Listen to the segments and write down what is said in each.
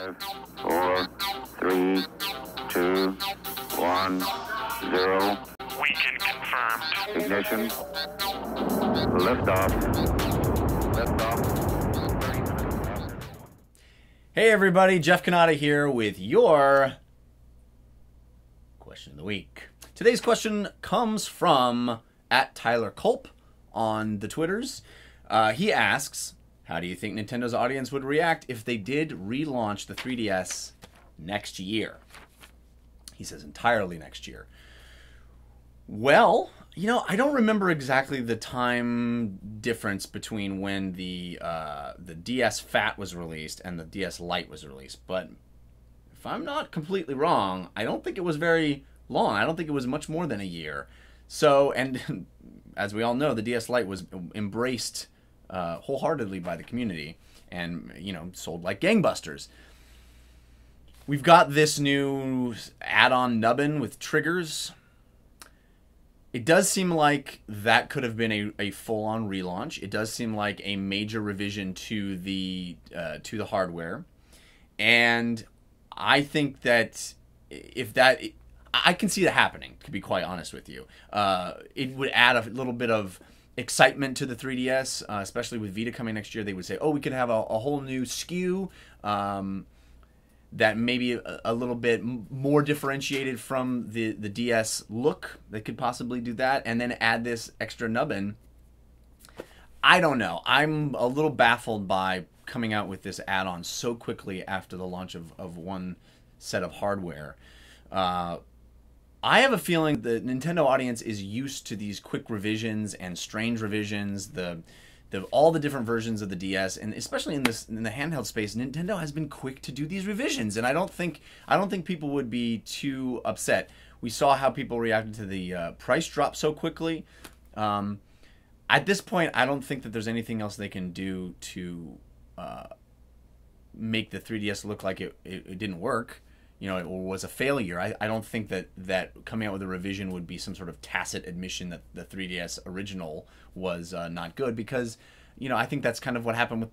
5, 4, 3, 2, 1, 0. Weekend confirmed. Ignition. Liftoff. Liftoff. 30 minutes after. Hey everybody, Jeff Cannata here with your question of the week. Today's question comes from @TylerCulp on the Twitters. He asks, how do you think Nintendo's audience would react if they did relaunch the 3DS next year? He says entirely next year. Well, you know, I don't remember exactly the time difference between when the DS Fat was released and the DS Lite was released, but if I'm not completely wrong, I don't think it was very long. I don't think it was much more than a year. So, and as we all know, the DS Lite was embraced wholeheartedly by the community and, you know, sold like gangbusters. We've got this new add-on nubbin with triggers. It does seem like that could have been a full-on relaunch. It does seem like a major revision to the hardware, and I think that I can see that happening. To be quite honest with you, it would add a little bit of excitement to the 3DS, especially with Vita coming next year. They would say, "Oh, we could have a whole new SKU." That maybe a little bit more differentiated from the DS look. They could possibly do that and then add this extra nubbin. I don't know. I'm a little baffled by coming out with this add-on so quickly after the launch of one set of hardware. I have a feeling the Nintendo audience is used to these quick revisions and strange revisions, all the different versions of the DS, and especially in the handheld space, Nintendo has been quick to do these revisions, and I don't think people would be too upset. We saw how people reacted to the price drop so quickly. At this point, I don't think that there's anything else they can do to make the 3DS look like it didn't work. You know, it was a failure. I don't think that coming out with a revision would be some sort of tacit admission that the 3DS original was not good, because, you know, I think that's kind of what happened with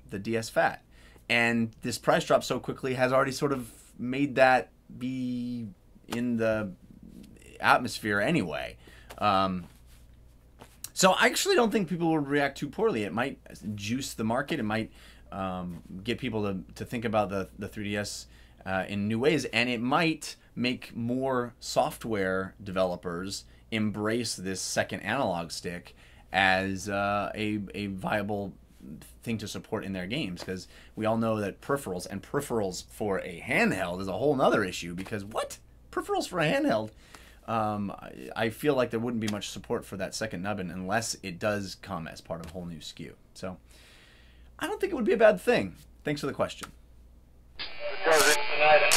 the DS Fat. And this price drop so quickly has already sort of made that be in the atmosphere anyway. So I actually don't think people would react too poorly. It might juice the market. It might get people to think about the 3DS in new ways, and it might make more software developers embrace this second analog stick as a viable thing to support in their games, because we all know that peripherals for a handheld is a whole nother issue, because peripherals for a handheld, I feel like there wouldn't be much support for that second nubbin unless it does come as part of a whole new SKU. So I don't think it would be a bad thing. Thanks for the question. Does it tonight?